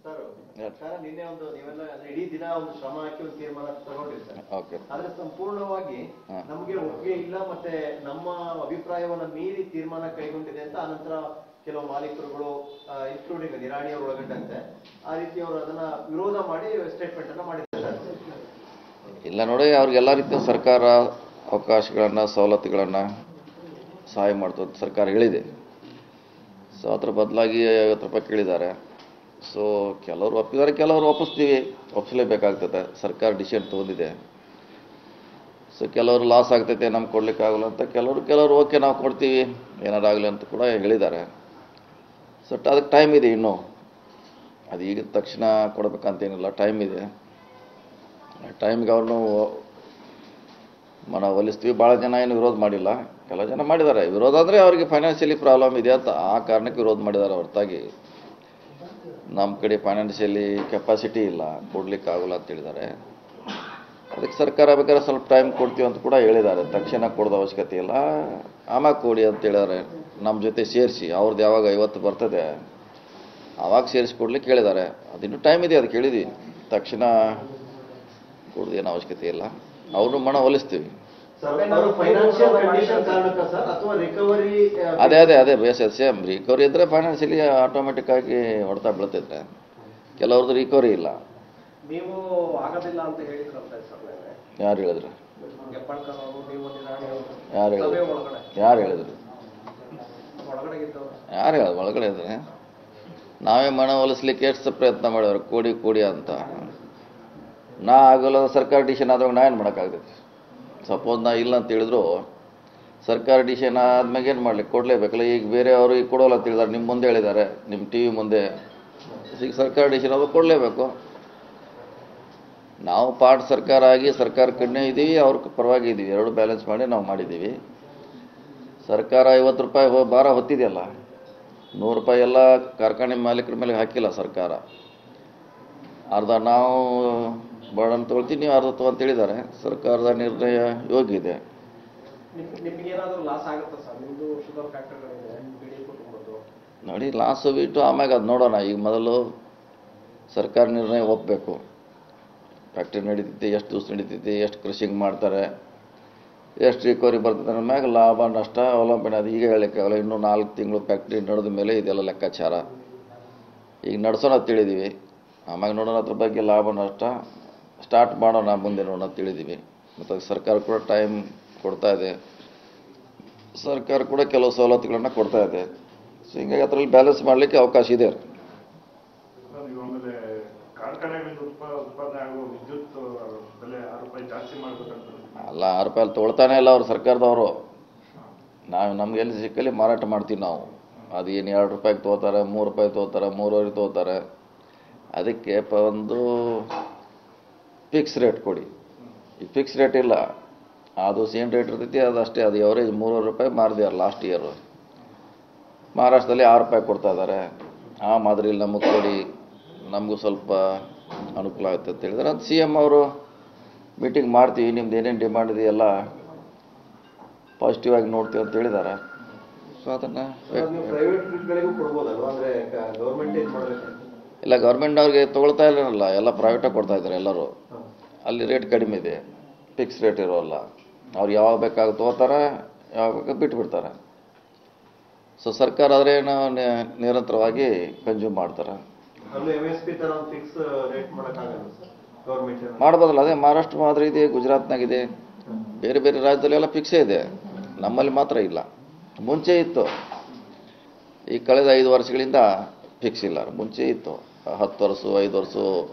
Sir ನಿನ್ನೆ ಒಂದು ನೀವೆಲ್ಲ ಇಡೀ ದಿನ ಒಂದು ಶ್ರಮ ಹಾಕಿ ಒಂದು ತೀರ್ಮಾನ ತಗೊಂಡಿರ್ತಾರೆ. ಆದ್ರೆ ಸಂಪೂರ್ಣವಾಗಿ ನಮಗೆ ಒಪ್ಪಿಗೆ ಇಲ್ಲ ಮತ್ತೆ ನಮ್ಮ ಅಭಿಪ್ರಾಯವನ್ನ ಮೀರಿ ತೀರ್ಮಾನ ಕೈಗೊಂಡಿದೆ ಅಂತ ಆನಂತರ ಕೆಲವು ಮಾಲೀಕರುಗಳು ಇನ್ಕ್ಲೂಡಿಂಗ್ ನಿರಾಣಿಯವರು ಒಳಗೊಂಡಂತೆ ಆ ರೀತಿ ಅವರು ಅದನ್ನ ವಿರೋಧ ಮಾಡಿ ಸ್ಟೇಟ್ಮೆಂಟ್ ಅನ್ನ ಮಾಡಿದ್ದಾರೆ. ಇಲ್ಲ ನೋಡಿ, ಅವ್ರಿಗೆಲ್ಲ ರೀತಿಯ ಸರ್ಕಾರ ಅವಕಾಶಗಳನ್ನು ಸವಲತ್ತುಗಳನ್ನು ಸಹಾಯ ಮಾಡ್ತದೆ ಸರ್ಕಾರ ಹೇಳಿದೆ. ಸೊ ಅದ್ರ ಬದಲಾಗಿ 50 ರೂಪಾಯಿ ಕೇಳಿದ್ದಾರೆ. ಸೊ ಕೆಲವರು ಒಪ್ಪಿದ್ದಾರೆ, ಕೆಲವರು ಒಪ್ಪಿಸಲೇಬೇಕಾಗ್ತದೆ. ಸರ್ಕಾರ ಡಿಸಿಷನ್ ತೊಗೊಂಡಿದೆ. ಸೊ ಕೆಲವರು ಲಾಸ್ ಆಗ್ತೈತೆ, ನಮ್ಗೆ ಕೊಡ್ಲಿಕ್ಕಾಗಲ್ಲ ಅಂತ, ಕೆಲವರು ಓಕೆ ನಾವು ಕೊಡ್ತೀವಿ ಏನಾರಾಗಲಿ ಅಂತ ಕೂಡ ಹೇಳಿದ್ದಾರೆ. ಸೊ ಅದಕ್ಕೆ ಟೈಮ್ ಇದೆ ಇನ್ನೂ, ಅದು ಈಗ ತಕ್ಷಣ ಕೊಡಬೇಕಂತೇನಿಲ್ಲ, ಟೈಮ್ ಇದೆ. ಟೈಮ್ಗೆ ಅವ್ರನ್ನೂ ಒಲಿಸ್ತೀವಿ. ಭಾಳ ಜನ ಏನು ವಿರೋಧ ಮಾಡಿಲ್ಲ, ಕೆಲವು ಜನ ಮಾಡಿದ್ದಾರೆ. ವಿರೋಧ ಅಂದರೆ ಅವರಿಗೆ ಫೈನಾನ್ಷಿಯಲಿ ಪ್ರಾಬ್ಲಮ್ ಇದೆ ಅಂತ ಆ ಕಾರಣಕ್ಕೆ ವಿರೋಧ ಮಾಡಿದ್ದಾರೆ ಹೊರತಾಗಿ ನಮ್ಮ ಕಡೆ ಫೈನಾನ್ಷಿಯಲಿ ಕೆಪಾಸಿಟಿ ಇಲ್ಲ, ಕೊಡ್ಲಿಕ್ಕಾಗಲ್ಲ ಅಂತ ಹೇಳಿದ್ದಾರೆ. ಅದಕ್ಕೆ ಸರ್ಕಾರ ಬೇಕಾದ್ರೆ ಸ್ವಲ್ಪ ಟೈಮ್ ಕೊಡ್ತೀವಿ ಅಂತ ಕೂಡ ಹೇಳಿದ್ದಾರೆ. ತಕ್ಷಣ ಕೊಡೋದು ಅವಶ್ಯಕತೆ ಇಲ್ಲ, ಆಮೇಲೆ ಕೊಡಿ ಅಂತ ಹೇಳಿದ್ದಾರೆ. ನಮ್ಮ ಜೊತೆ ಸೇರಿಸಿ ಅವ್ರದ್ದು ಯಾವಾಗ 50 ಬರ್ತದೆ ಆವಾಗ ಸೇರಿಸಿ ಕೊಡ್ಲಿಕ್ಕೆ ಹೇಳಿದ್ದಾರೆ. ಅದಿನ್ನೂ ಟೈಮ್ ಇದೆ, ಅದಕ್ಕೆ ಹೇಳಿದ್ವಿ. ತಕ್ಷಣ ಕೊಡೋದು ಏನು ಅವಶ್ಯಕತೆ ಇಲ್ಲ, ಅವ್ರನ್ನು ಒಲಿಸ್ತೀವಿ. ಅದೇ ಸೇಮ್ ರಿಕವರಿ ಇದ್ದರೆ ಫೈನಾನ್ಷಿಯಲಿ ಆಟೋಮೆಟಿಕ್ ಆಗಿ ಹೊಡೆತ ಬೀಳ್ತಿದ್ರೆ. ಕೆಲವ್ರದ್ದು ರಿಕವರಿ ಇಲ್ಲ. ನೀವು ಆಗೋದಿಲ್ಲ ಅಂತ ಹೇಳಿದ್ರಂತೆ ಸರ್. ಯಾರು ಹೇಳಿದ್ರು? ಯಾರು ಹೇಳಿದ್ರು? ಒಳಗಡೆ ಇದ್ರೆ ನಾವೇ ಒಲಿಸ್ಲಿಕ್ಕೆ ಎಷ್ಟು ಪ್ರಯತ್ನ ಮಾಡಿದ್ರು, ಕೊಡಿ ಅಂತ. ನಾ ಆಗೋಲ್ಲ, ಸರ್ಕಾರ ಡಿಸಿಷನ್ ಆದಾಗ ನಾ ಏನು ಮಾಡೋಕ್ಕಾಗ್ತೈತಿ? ಸಪೋಸ್ ನಾ ಇಲ್ಲ ಅಂತ ಹೇಳಿದ್ರು ಸರ್ಕಾರ ಡಿಸಿಷನ್ ಆದ್ಮೇಲೆ ಏನು ಮಾಡ್ಲಿಕ್ಕೆ ಕೊಡಲೇಬೇಕಲ್ಲ. ಈಗ ಬೇರೆ ಅವರು ಈಗ ಕೊಡೋಲ್ಲ ಅಂತ ಹೇಳಿದಾರೆ, ನಿಮ್ಮ ಮುಂದೆ ಹೇಳಿದ್ದಾರೆ, ನಿಮ್ಮ ಟಿ ವಿ ಮುಂದೆ. ಈಗ ಸರ್ಕಾರ ಡಿಸಿಷನ್ ಆದಾಗ ಕೊಡಲೇಬೇಕು. ನಾವು ಪಾರ್ಟ್ ಸರ್ಕಾರ ಆಗಿ ಸರ್ಕಾರ ಕಡೆ ಇದ್ದೀವಿ, ಅವ್ರ ಪರವಾಗಿ ಇದ್ದೀವಿ, ಎರಡು ಬ್ಯಾಲೆನ್ಸ್ ಮಾಡಿ ನಾವು ಮಾಡಿದ್ದೀವಿ. ಸರ್ಕಾರ 50 ರೂಪಾಯಿ ಭಾರ ಹೊತ್ತಿದೆಯಲ್ಲ, 100 ರೂಪಾಯಿ ಎಲ್ಲ ಕಾರ್ಖಾನೆ ಮಾಲೀಕರ ಮೇಲೆ ಹಾಕಿಲ್ಲ ಸರ್ಕಾರ. ಅರ್ಧ ನಾವು ಬರ್ಡನ್ ತೊಗೊಳ್ತೀವಿ, ನೀವು ಅರ್ಧ ಅಂತ ಹೇಳಿದ್ದಾರೆ. ಸರ್ಕಾರದ ನಿರ್ಣಯ ಯೋಗ್ಯ ಇದೆ. ನೋಡಿ, ಲಾಸು ಬಿಟ್ಟು ಆಮ್ಯಾಗ ಅದು ನೋಡೋಣ. ಈಗ ಮೊದಲು ಸರ್ಕಾರ ನಿರ್ಣಯ ಒಪ್ಪಬೇಕು. ಫ್ಯಾಕ್ಟ್ರಿ ನಡೀತೈತಿ, ಎಷ್ಟು ದಿವಸ ನಡೀತೈತಿ, ಎಷ್ಟು ಕೃಷಿಂಗ್ ಮಾಡ್ತಾರೆ, ಎಷ್ಟು ರಿಕವರಿ ಬರ್ತದೆ, ನನ್ನ ಮ್ಯಾಗ ಲಾಭ ನಷ್ಟ ಅವಲಂಬನೆ. ಅದು ಈಗ ಹೇಳಲಿಕ್ಕಾಗಲ್ಲ. ಇನ್ನೂ 4 ತಿಂಗಳು ಫ್ಯಾಕ್ಟ್ರಿ ನಡೆದ ಮೇಲೆ ಇದೆಲ್ಲ ಲೆಕ್ಕಾಚಾರ. ಈಗ ನಡೆಸೋಣ ತಿಳಿದೀವಿ, ಆಮ್ಯಾಗ ನೋಡೋಣ. ಅದ್ರ ಬಗ್ಗೆ ಲಾಭ ನಷ್ಟ ಸ್ಟಾರ್ಟ್ ಮಾಡೋಣ, ಮುಂದೆ ನೋಡೋಣ ತಿಳಿದೀವಿ. ಮತ್ತು ಸರ್ಕಾರ ಕೂಡ ಟೈಮ್ ಕೊಡ್ತಾ ಇದೆ, ಸರ್ಕಾರ ಕೂಡ ಕೆಲವು ಸವಲತ್ತುಗಳನ್ನು ಕೊಡ್ತಾ ಇದೆ. ಸೊ ಹಿಂಗಾಗಿ ಅದರಲ್ಲಿ ಬ್ಯಾಲೆನ್ಸ್ ಮಾಡಲಿಕ್ಕೆ ಅವಕಾಶ ಇದೆ. ಅಲ್ಲ, 6 ರೂಪಾಯಿ ತೊಗೊಳ್ತಾನೆ ಇಲ್ಲ ಅವರು, ಸರ್ಕಾರದವರು. ನಮ್ಗೆ ಎಲ್ಲಿ ಸಿಕ್ಕಲ್ಲಿ ಮಾರಾಟ ಮಾಡ್ತೀವಿ ನಾವು. ಅದು ಏನು 2 ರೂಪಾಯಿಗೆ ತೊಗೋತಾರೆ, 3 ರೂಪಾಯಿ ತೊಗೋತಾರೆ, 3.5 ತೊಗೋತಾರೆ. ಅದಕ್ಕೆ ಒಂದು ಫಿಕ್ಸ್ ರೇಟ್ ಕೊಡಿ. ಈ ಫಿಕ್ಸ್ ರೇಟ್ ಇಲ್ಲ, ಅದು ಸೇಮ್ ರೇಟ್ ಇರ್ತೈತಿ, ಅದು ಅಷ್ಟೇ. ಅದು ಎವರೇಜ್ 3.5 ರೂಪಾಯಿ ಮಾರಿದ್ಯಾರ ಲಾಸ್ಟ್ ಇಯರು. ಮಹಾರಾಷ್ಟ್ರದಲ್ಲಿ 6 ರೂಪಾಯಿ ಕೊಡ್ತಾ ಇದ್ದಾರೆ. ಆ ಮಾದರಿಯಲ್ಲಿ ನಮಗೆ ಕೊಡಿ, ನಮಗೂ ಸ್ವಲ್ಪ ಅನುಕೂಲ ಆಗುತ್ತೆ ಅಂತ ಹೇಳಿದ್ದಾರೆ. ಅದು CM ಅವರು ಮೀಟಿಂಗ್ ಮಾಡ್ತೀವಿ, ನಿಮ್ದು ಏನೇನು ಡಿಮಾಂಡ್ ಇದೆಯಲ್ಲ ಪಾಸಿಟಿವ್ ಆಗಿ ನೋಡ್ತೀವಿ ಅಂತ ಹೇಳಿದ್ದಾರೆ. ಸೊ ಅದನ್ನು ಇಲ್ಲ, ಗೌರ್ಮೆಂಟ್ನವ್ರಿಗೆ ತೊಗೊಳ್ತಾ ಇಲ್ಲನಲ್ಲ, ಎಲ್ಲ ಪ್ರೈವೇಟಾಗಿ ಕೊಡ್ತಾ ಇದ್ದಾರೆ ಎಲ್ಲರೂ. ಅಲ್ಲಿ ರೇಟ್ ಕಡಿಮೆ ಇದೆ, ಫಿಕ್ಸ್ ರೇಟ್ ಇರೋಲ್ಲ. ಅವ್ರು ಯಾವಾಗ ಬೇಕಾಗ ತೊಗೋತಾರೆ, ಯಾವಾಗ ಬೇಕಾಗ ಬಿಟ್ಬಿಡ್ತಾರೆ. ಸೊ ಸರ್ಕಾರ ಆದರೆ ನಾವು ನಿರಂತರವಾಗಿ ಕನ್ಸ್ಯೂಮ್ ಮಾಡ್ತಾರೆ. ಮಾಡ್ಬೋದಲ್ಲ, ಅದೇ ಮಹಾರಾಷ್ಟ್ರ ಮಾತ್ರ ಇದೆ, ಗುಜರಾತ್ನಾಗಿದೆ, ಬೇರೆ ಬೇರೆ ರಾಜ್ಯದಲ್ಲಿ ಎಲ್ಲ ಫಿಕ್ಸೇ ಇದೆ. ನಮ್ಮಲ್ಲಿ ಮಾತ್ರ ಇಲ್ಲ. ಮುಂಚೆ ಇತ್ತು, ಈ ಕಳೆದ 5 ವರ್ಷಗಳಿಂದ ಫಿಕ್ಸ್ ಇಲ್ಲ. ಮುಂಚೆ ಇತ್ತು, 10 ವರ್ಷ 5 ವರ್ಷ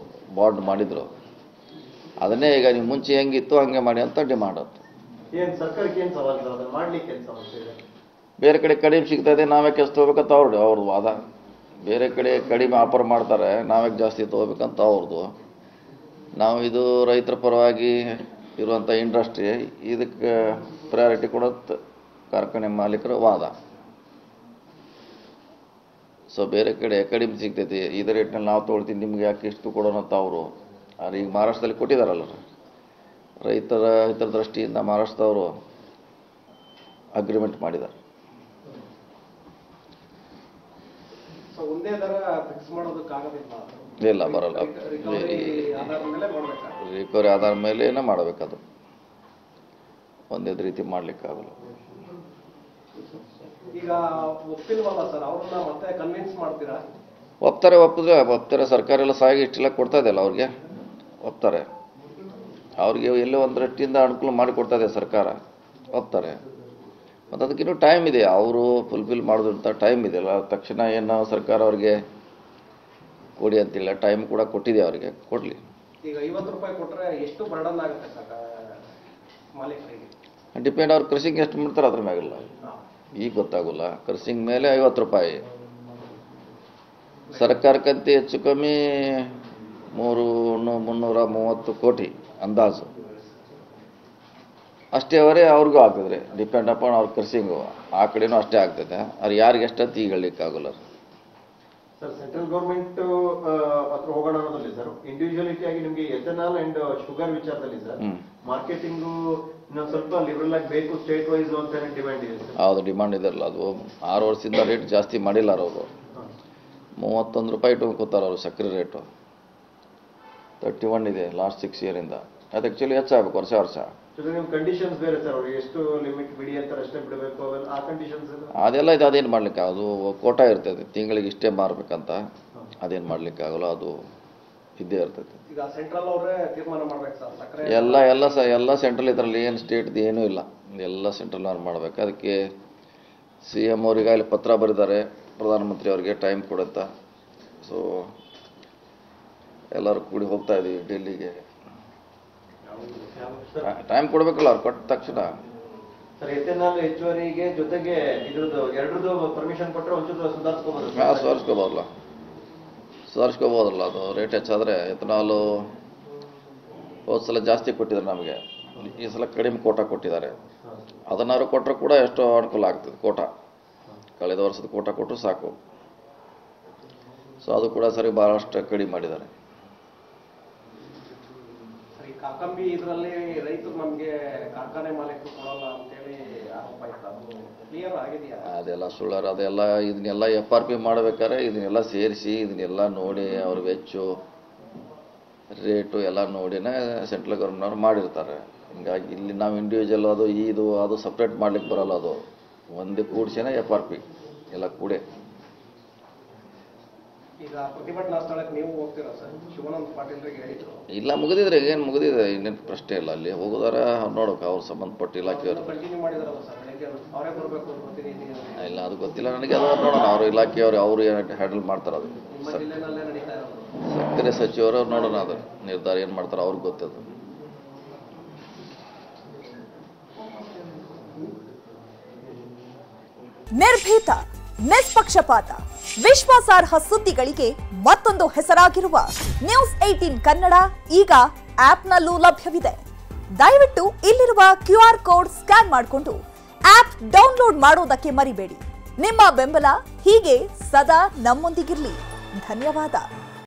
ಬಾಂಡ್ ಮಾಡಿದ್ರು. ಅದನ್ನೇ ಈಗ ನೀವು ಮುಂಚೆ ಹೆಂಗಿತ್ತು ಹಂಗೆ ಮಾಡಿ ಅಂತ ಡಿಮಾಂಡ್ ಆಯ್ತು. ಬೇರೆ ಕಡೆ ಕಡಿಮೆ ಸಿಗ್ತದೆ, ನಾವೇ ಕೆಲಸ ತೊಗೋಬೇಕಂತ ಅವ್ರದ್ದು ವಾದ. ಬೇರೆ ಕಡೆ ಕಡಿಮೆ ಆಫರ್ ಮಾಡ್ತಾರೆ, ನಾವೇ ಜಾಸ್ತಿ ತೊಗೋಬೇಕಂತ ಅವ್ರದ್ದು. ನಾವು ಇದು ರೈತರ ಪರವಾಗಿ ಇರುವಂಥ ಇಂಡಸ್ಟ್ರಿ, ಇದಕ್ಕೆ ಪ್ರಯಾರಿಟಿ ಕೊಡೋದು ಕಾರ್ಖಾನೆ ಮಾಲೀಕರ ವಾದ. ಸೊ ಬೇರೆ ಕಡೆ ಕಡಿಮೆ ಸಿಗ್ತೈತಿ, ಇದೇ ರೇಟ್ನಲ್ಲಿ ನಾವು ತೊಗೊಳ್ತೀವಿ, ನಿಮ್ಗೆ ಯಾಕೆ ಇಷ್ಟು ಕೊಡೋಣ ಅಂತ ಅವರು. ಆದರೆ ಈಗ ಮಹಾರಾಷ್ಟ್ರದಲ್ಲಿ ಕೊಟ್ಟಿದ್ದಾರಲ್ಲ, ರೈತರ ಹಿತದೃಷ್ಟಿಯಿಂದ ಮಹಾರಾಷ್ಟ್ರದವರು ಅಗ್ರಿಮೆಂಟ್ ಮಾಡಿದ್ದಾರೆ. ಒಂದೇ ದರ ಫಿಕ್ಸ್ ಮಾಡೋದಕ್ಕಾಗೋದಿಲ್ಲ. ಇಲ್ಲ ಬರಲ್ಲ. ರಿಕವರಿ ಆಧಾರ ಮೇಲೆ ಮಾಡಬೇಕದು, ಒಂದೇ ರೀತಿ ಮಾಡ್ಲಿಕ್ಕಾಗಲ್ಲ. ಈಗ ಒಪ್ಪಿಲ್ವಲ್ಲ ಸರ್, ಅವ್ರನ್ನ ಮತ್ತೆ ಕನ್ವಿನ್ಸ್ ಮಾಡ್ತೀರಾ? ಒಪ್ತಾರೆ. ಸರ್ಕಾರ ಎಲ್ಲ ಸಹಾಯ ಇಷ್ಟೆಲ್ಲ ಕೊಡ್ತಾ ಇದೆಯಲ್ಲ ಅವ್ರಿಗೆ, ಒಪ್ತಾರೆ. ಅವ್ರಿಗೆ ಎಲ್ಲೋ ಒಂದು ದೃಷ್ಟಿಯಿಂದ ಅನುಕೂಲ ಮಾಡಿಕೊಡ್ತಾ ಇದೆ ಸರ್ಕಾರ, ಒಪ್ತಾರೆ. ಮತ್ತು ಅದಕ್ಕಿನ್ನೂ ಟೈಮ್ ಇದೆ, ಅವರು ಫುಲ್ಫಿಲ್ ಮಾಡೋದಂಥ ಟೈಮ್ ಇದೆಯಲ್ಲ. ತಕ್ಷಣ ಏನು ಸರ್ಕಾರ ಅವ್ರಿಗೆ ಕೊಡಿ ಅಂತಿಲ್ಲ, ಟೈಮ್ ಕೂಡ ಕೊಟ್ಟಿದೆ ಅವರಿಗೆ, ಕೊಡಲಿ. ಈಗ 50 ರೂಪಾಯಿ ಕೊಟ್ಟರೆ ಎಷ್ಟು ಬರ್ಡನ್ ಆಗುತ್ತೆ ಮಾಲೀಕರಿಗೆ? ಡಿಪೆಂಡ್, ಅವ್ರು ಕ್ರಷಿಂಗ್ ಎಷ್ಟು ಮಾಡ್ತಾರೆ ಅದ್ರ ಮ್ಯಾಗಲ್ಲ, ಈಗ ಗೊತ್ತಾಗೋಲ್ಲ. ಕ್ರಷಿಂಗ್ ಮೇಲೆ 50 ರೂಪಾಯಿ, ಸರ್ಕಾರಕ್ಕಂತೆ ಹೆಚ್ಚು ಕಮ್ಮಿ 330 ಕೋಟಿ ಅಂದಾಜು ಅಷ್ಟೇ ಅವರೇ ಅವ್ರಿಗೂ ಆಗ್ತದೆ. ಡಿಪೆಂಡ್ ಅಪಾನ್ ಅವ್ರ ಕ್ರಷಿಂಗು, ಆ ಕಡೆನೂ ಅಷ್ಟೇ ಆಗ್ತದೆ. ಅವ್ರು ಯಾರಿಗೆ ಎಷ್ಟಂತ ಈಗ ಹೇಳಲಿಕ್ಕಾಗಲ್ಲ ಸರ್. ಸೆಂಟ್ರಲ್ ಗೌರ್ಮೆಂಟ್ ಹತ್ರ ಹೋಗೋಣ ಅನ್ನೋದಲ್ಲಿ ಸರ್, ಇಂಡಿವಿಜುವಲಿಟಿ ಆಗಿ ನಿಮಗೆ ಎಥೆನಾಲ್ ಅಂಡ್ ಶುಗರ್ ವಿಚಾರದಲ್ಲಿ ಸರ್ ಮಾರ್ಕೆಟಿಂಗು ಇನ್ನೊಂದು ಸ್ವಲ್ಪ ಲಿಬರಲ್ ಆಗಿ ಬೇಕು, ಸ್ಟೇಟ್ ವೈಸ್ ಅಂತ ಡಿಮ್ಯಾಂಡ್ ಇದೆ ಸರ್. ಹೌದು, ಡಿಮಾಂಡ್ ಇದೆಯಲ್ಲ. ಅದು 6 ವರ್ಷದಿಂದ ರೇಟ್ ಜಾಸ್ತಿ ಮಾಡಿಲ್ಲ ಅವರು. 31 ರೂಪಾಯಿ ಇಟ್ಕೊತಾರೆ ಅವರು ಸಕ್ಕರೆ ರೇಟು. 31 ಇದೆ ಲಾಸ್ಟ್ 6 ಇಯರಿಂದ. ಅದು ಆ್ಯಕ್ಚುಲಿ ಹೆಚ್ಚಾಗಬೇಕು ವರ್ಷ. ಕಂಡೀಷನ್ಸ್ ಬೇರೆ ಸರ್, ಅವ್ರಿಗೆ ಎಷ್ಟು ಲಿಮಿಟ್ ಬಿಡಿ ಅಂತಾರೆ ಅಷ್ಟೇ ಬಿಡಬೇಕು, ಆ ಕಂಡೀಷನ್ಸ್ ಅದೆಲ್ಲ ಇದೆ. ಅದೇನು ಮಾಡ್ಲಿಕ್ಕೆ, ಅದು ಕೋಟಾ ಇರ್ತದೆ, ತಿಂಗಳಿಗೆ ಇಷ್ಟೇ ಮಾರಬೇಕಂತ. ಅದೇನು ಮಾಡ್ಲಿಕ್ಕೆ ಆಗಲ್ಲ, ಅದು ಇದ್ದೇ ಇರ್ತದೆ. ಈಗ ಸೆಂಟ್ರಲ್ ಅವರೇ ತೀರ್ಮಾನ ಮಾಡ್ಬೇಕು ಸರ್ ಸಕ್ಕರೆ ಎಲ್ಲ ಸೆಂಟ್ರಲ್ ಇದರಲ್ಲಿ, ಏನು ಸ್ಟೇಟ್ದು ಏನೂ ಇಲ್ಲ, ಎಲ್ಲ ಸೆಂಟ್ರಲ್ ಅವ್ರು ಮಾಡಬೇಕು. ಅದಕ್ಕೆ CM ಅವರಿಗೆ ಅಲ್ಲಿ ಪತ್ರ ಬರೆದಿದ್ದಾರೆ ಪ್ರಧಾನಮಂತ್ರಿ ಅವರಿಗೆ, ಟೈಮ್ ಕೊಡುತ್ತಾ. ಸೊ ಎಲ್ಲರೂ ಕೂಡಿ ಹೋಗ್ತಾ ಇದ್ದೀವಿ ಡೆಲ್ಲಿಗೆ. ಟೈಮ್ ಕೊಡಬೇಕಲ್ಲ ಅವ್ರು, ಕೊಟ್ಟ ತಕ್ಷಣ. ಸರ್, ಎಥೆನಾಲ್ ಹೆಚ್ಚುವರಿಗೆ ಜೊತೆಗೆ ಇದ್ರದ್ದು ಎರಡರದ್ದು ಪರ್ಮಿಷನ್ ಕೊಟ್ಟರೆ ಒಂಚೂರು ಸುಧಾರಿಸ್ಕೋಬೋದಲ್ಲ. ಅದು ರೇಟ್ ಹೆಚ್ಚಾದರೆ ಎಥೆನಾಲು ಹೋದ ಸಲ ಜಾಸ್ತಿ ಕೊಟ್ಟಿದ್ದಾರೆ ನಮಗೆ, ಈ ಸಲ ಕಡಿಮೆ ಕೋಟಾ ಕೊಟ್ಟಿದ್ದಾರೆ. ಅದನ್ನಾರು ಕೊಟ್ಟರೆ ಕೂಡ ಎಷ್ಟೋ ಅನುಕೂಲ ಆಗ್ತದೆ. ಕೋಟಾ ಕಳೆದ ವರ್ಷದ ಕೋಟಾ ಕೊಟ್ಟರು ಸಾಕು. ಸೊ ಅದು ಕೂಡ ಸರಿ ಭಾಳಷ್ಟು ಕಡಿಮೆ ಮಾಡಿದ್ದಾರೆ. ಕಾಕಂಬಿ ಇದರಲ್ಲಿ ರೈತರು ನಮಗೆ ಕಾರ್ಖಾನೆ ಮಾಲೀಕರು ಕೊಡಲ್ಲ ಅಂತೇಳಿ ಆರೋಪ ಇತ್ತು, ಅದು ಕ್ಲಿಯರ್ ಆಗಿದೆಯಾ? ಅದೆಲ್ಲ ಸುಳ್ಳಾರ. ಅದೆಲ್ಲ ಇದನ್ನೆಲ್ಲ FRP ಮಾಡಬೇಕಾದ್ರೆ ಇದನ್ನೆಲ್ಲ ಸೇರಿಸಿ, ಇದನ್ನೆಲ್ಲ ನೋಡಿ ಅವ್ರ ವೆಚ್ಚು ರೇಟು ಎಲ್ಲ ನೋಡಿನೇ ಸೆಂಟ್ರಲ್ ಗೌರ್ಮೆಂಟ್ನವ್ರು ಮಾಡಿರ್ತಾರೆ. ಹಿಂಗಾಗಿ ಇಲ್ಲಿ ನಾವು ಇಂಡಿವಿಜುವಲ್ ಅದು ಸಪ್ರೇಟ್ ಮಾಡ್ಲಿಕ್ಕೆ ಬರೋಲ್ಲ. ಅದು ಒಂದೇ ಕೂಡಿಸಿನೇ FRP ಎಲ್ಲ ಕೂಡೆ. ಈಗ ಪ್ರತಿಭಟನಾ ಸ್ಥಳಕ್ಕೆ ನೀವು ಹೋಗ್ತೀರಾ ಸರ್? ಶಿವಾನಂದ ಪಾಟೀಲ್ರಿಗೆ ಹೇಳಿದ್ರು. ಇಲ್ಲ, ಮುಗಿದಿದ್ರೆ ಏನು ಮುಗಿದಿದೆ, ಇನ್ನೇನು ಪ್ರಶ್ನೆ ಇಲ್ಲ. ಅಲ್ಲಿ ಹೋಗೋದಾರ ನೋಡೋಕೆ ಅವ್ರು ಸಂಬಂಧಪಟ್ಟ ಇಲಾಖೆಯವರು ಕಂಟಿನ್ಯೂ ಮಾಡಿದಾರಲ್ಲ ಸರ್, ಬೆಳಗ್ಗೆ ಅವರೇ ಬರಬೇಕು ಪ್ರತಿನಿಧಿ? ಇಲ್ಲ, ಅದು ಗೊತ್ತಿಲ್ಲ ನನಗೆ. ಅದು ನೋಡೋಣ, ಅವ್ರ ಇಲಾಖೆಯವರು ಏನು ಹ್ಯಾಂಡಲ್ ಮಾಡ್ತಾರೆ. ಅದು ಜಿಲ್ಲೆನಲ್ಲೇ ನಡೀತಾ ಇರೋದು. ಸಕ್ಕರೆ ಸಚಿವರು ನೋಡೋಣ, ಅದು ನಿರ್ಧಾರ ಏನು ಮಾಡ್ತಾರೆ ಅವ್ರಿಗೆ ಗೊತ್ತದು. ನಿರ್ಭೀತ, ನಿಷ್ಪಕ್ಷಪಾತ, ವಿಶ್ವಾಸಾರ್ಹ ಸುದ್ದಿಗಳಿಗೆ ಮತ್ತೊಂದು ಹೆಸರಾಗಿರುವ ನ್ಯೂಸ್ 18 ಕನ್ನಡ ಈಗ ಆಪ್ನಲ್ಲೂ ಲಭ್ಯವಿದೆ. ದಯವಿಟ್ಟು ಇಲ್ಲಿರುವ QR ಕೋಡ್ ಸ್ಕ್ಯಾನ್ ಮಾಡಿಕೊಂಡು ಆಪ್ ಡೌನ್ಲೋಡ್ ಮಾಡೋದಕ್ಕೆ ಮರಿಬೇಡಿ. ನಿಮ್ಮ ಬೆಂಬಲ ಹೀಗೆ ಸದಾ ನಮ್ಮೊಂದಿಗಿರಲಿ. ಧನ್ಯವಾದ.